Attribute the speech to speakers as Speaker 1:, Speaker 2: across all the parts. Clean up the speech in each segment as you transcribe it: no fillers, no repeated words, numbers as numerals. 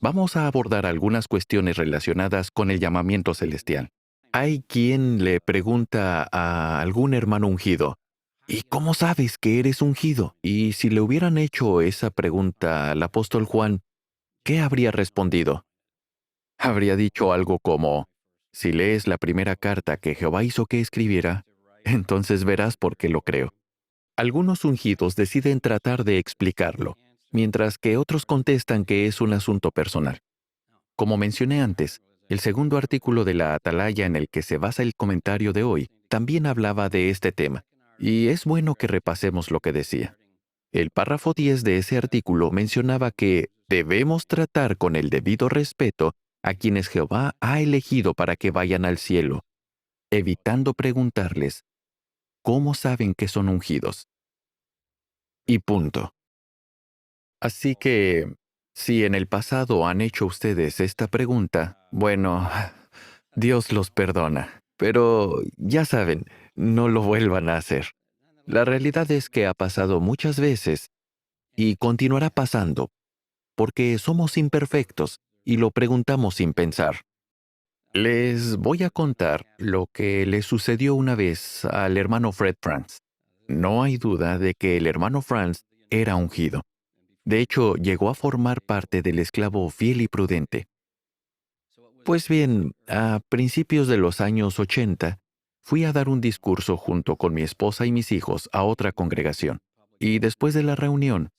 Speaker 1: vamos a abordar algunas cuestiones relacionadas con el llamamiento celestial. Hay quien le pregunta a algún hermano ungido, ¿y cómo sabes que eres ungido? Y si le hubieran hecho esa pregunta al apóstol Juan, ¿qué habría respondido? Habría dicho algo como, si lees la primera carta que Jehová hizo que escribiera, entonces verás por qué lo creo. Algunos ungidos deciden tratar de explicarlo, mientras que otros contestan que es un asunto personal. Como mencioné antes, el segundo artículo de la Atalaya en el que se basa el comentario de hoy también hablaba de este tema, y es bueno que repasemos lo que decía. El párrafo 10 de ese artículo mencionaba que debemos tratar con el debido respeto a quienes Jehová ha elegido para que vayan al cielo, evitando preguntarles, ¿cómo saben que son ungidos? Y punto. Así que, si en el pasado han hecho ustedes esta pregunta, bueno, Dios los perdona. Pero, ya saben, no lo vuelvan a hacer. La realidad es que ha pasado muchas veces y continuará pasando, porque somos imperfectos y lo preguntamos sin pensar. Les voy a contar lo que le sucedió una vez al hermano Fred Franz. No hay duda de que el hermano Franz era ungido. De hecho, llegó a formar parte del esclavo fiel y prudente. Pues bien, a principios de los años 80, fui a dar un discurso junto con mi esposa y mis hijos a otra congregación. Y después de la reunión,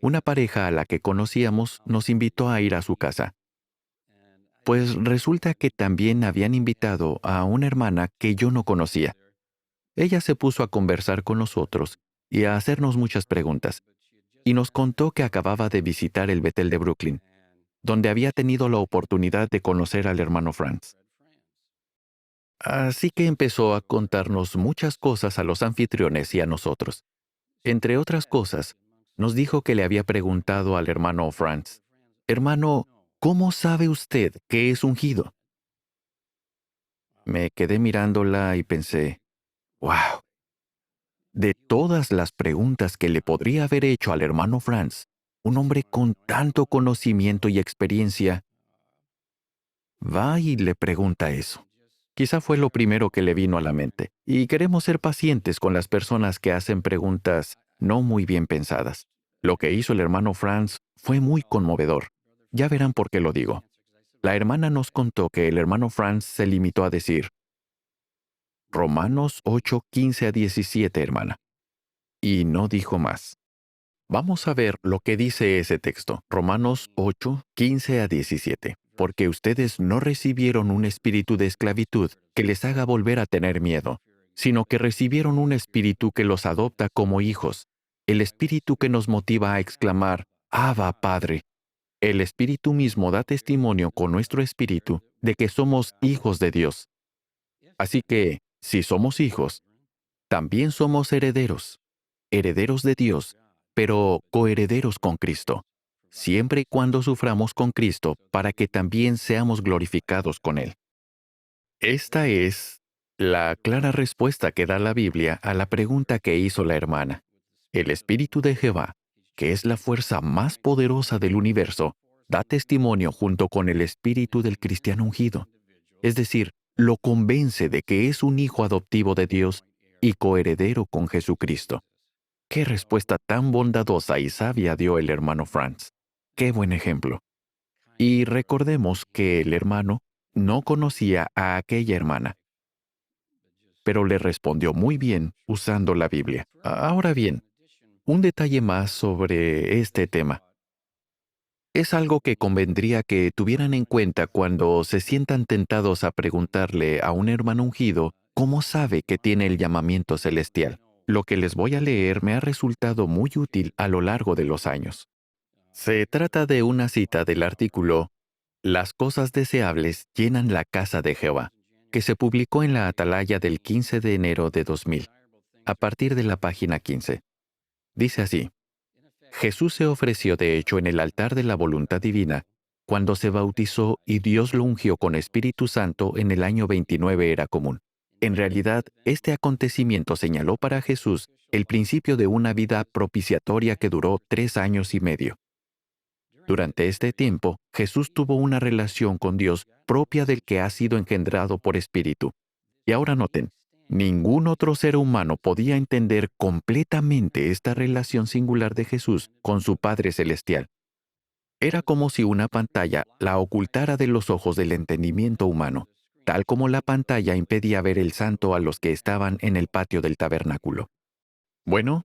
Speaker 1: una pareja a la que conocíamos nos invitó a ir a su casa. Pues resulta que también habían invitado a una hermana que yo no conocía. Ella se puso a conversar con nosotros y a hacernos muchas preguntas, y nos contó que acababa de visitar el Betel de Brooklyn, donde había tenido la oportunidad de conocer al hermano Franz. Así que empezó a contarnos muchas cosas a los anfitriones y a nosotros. Entre otras cosas, nos dijo que le había preguntado al hermano Franz, «Hermano, ¿cómo sabe usted que es ungido?» Me quedé mirándola y pensé, «Wow, de todas las preguntas que le podría haber hecho al hermano Franz, un hombre con tanto conocimiento y experiencia, va y le pregunta eso». Quizá fue lo primero que le vino a la mente, y queremos ser pacientes con las personas que hacen preguntas no muy bien pensadas. Lo que hizo el hermano Franz fue muy conmovedor. Ya verán por qué lo digo. La hermana nos contó que el hermano Franz se limitó a decir, Romanos 8, 15 a 17, hermana. Y no dijo más. Vamos a ver lo que dice ese texto, Romanos 8, 15 a 17. Porque ustedes no recibieron un espíritu de esclavitud que les haga volver a tener miedo, sino que recibieron un espíritu que los adopta como hijos, el espíritu que nos motiva a exclamar, Abba, Padre. El espíritu mismo da testimonio con nuestro espíritu de que somos hijos de Dios. Así que, si somos hijos, también somos herederos, herederos de Dios, pero coherederos con Cristo, siempre y cuando suframos con Cristo para que también seamos glorificados con Él. Esta es la clara respuesta que da la Biblia a la pregunta que hizo la hermana. El Espíritu de Jehová, que es la fuerza más poderosa del universo, da testimonio junto con el espíritu del cristiano ungido. Es decir, lo convence de que es un hijo adoptivo de Dios y coheredero con Jesucristo. Qué respuesta tan bondadosa y sabia dio el hermano Franz. Qué buen ejemplo. Y recordemos que el hermano no conocía a aquella hermana, pero le respondió muy bien usando la Biblia. Ahora bien, un detalle más sobre este tema. Es algo que convendría que tuvieran en cuenta cuando se sientan tentados a preguntarle a un hermano ungido cómo sabe que tiene el llamamiento celestial. Lo que les voy a leer me ha resultado muy útil a lo largo de los años. Se trata de una cita del artículo Las cosas deseables llenan la casa de Jehová, que se publicó en la Atalaya del 15 de enero de 2000, a partir de la página 15. Dice así, Jesús se ofreció de hecho en el altar de la voluntad divina, cuando se bautizó y Dios lo ungió con Espíritu Santo en el año 29 era común. En realidad, este acontecimiento señaló para Jesús el principio de una vida propiciatoria que duró 3 años y medio. Durante este tiempo, Jesús tuvo una relación con Dios propia del que ha sido engendrado por espíritu. Y ahora noten, ningún otro ser humano podía entender completamente esta relación singular de Jesús con su Padre Celestial. Era como si una pantalla la ocultara de los ojos del entendimiento humano, tal como la pantalla impedía ver el santo a los que estaban en el patio del tabernáculo. Bueno,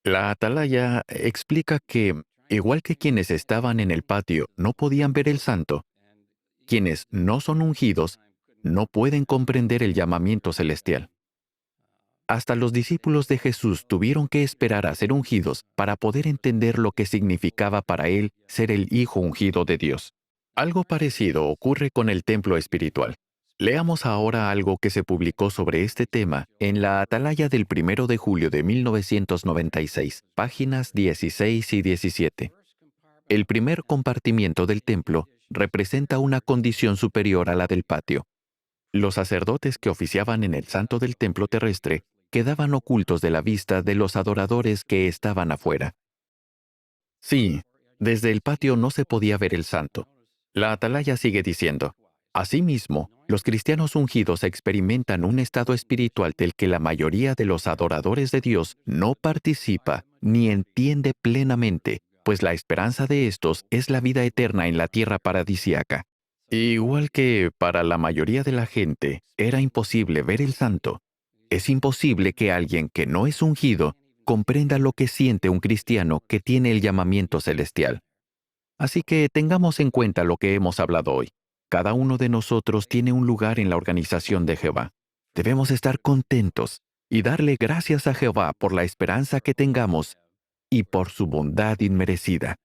Speaker 1: la atalaya explica que, igual que quienes estaban en el patio no podían ver el santo, quienes no son ungidos no pueden comprender el llamamiento celestial. Hasta los discípulos de Jesús tuvieron que esperar a ser ungidos para poder entender lo que significaba para él ser el Hijo ungido de Dios. Algo parecido ocurre con el templo espiritual. Leamos ahora algo que se publicó sobre este tema en la Atalaya del 1 de julio de 1996, páginas 16 y 17. El primer compartimiento del templo representa una condición superior a la del patio. Los sacerdotes que oficiaban en el santo del templo terrestre quedaban ocultos de la vista de los adoradores que estaban afuera. Sí, desde el patio no se podía ver el santo. La atalaya sigue diciendo, asimismo, los cristianos ungidos experimentan un estado espiritual del que la mayoría de los adoradores de Dios no participa ni entiende plenamente, pues la esperanza de estos es la vida eterna en la tierra paradisíaca. Igual que para la mayoría de la gente era imposible ver el santo, es imposible que alguien que no es ungido comprenda lo que siente un cristiano que tiene el llamamiento celestial. Así que tengamos en cuenta lo que hemos hablado hoy. Cada uno de nosotros tiene un lugar en la organización de Jehová. Debemos estar contentos y darle gracias a Jehová por la esperanza que tengamos y por su bondad inmerecida.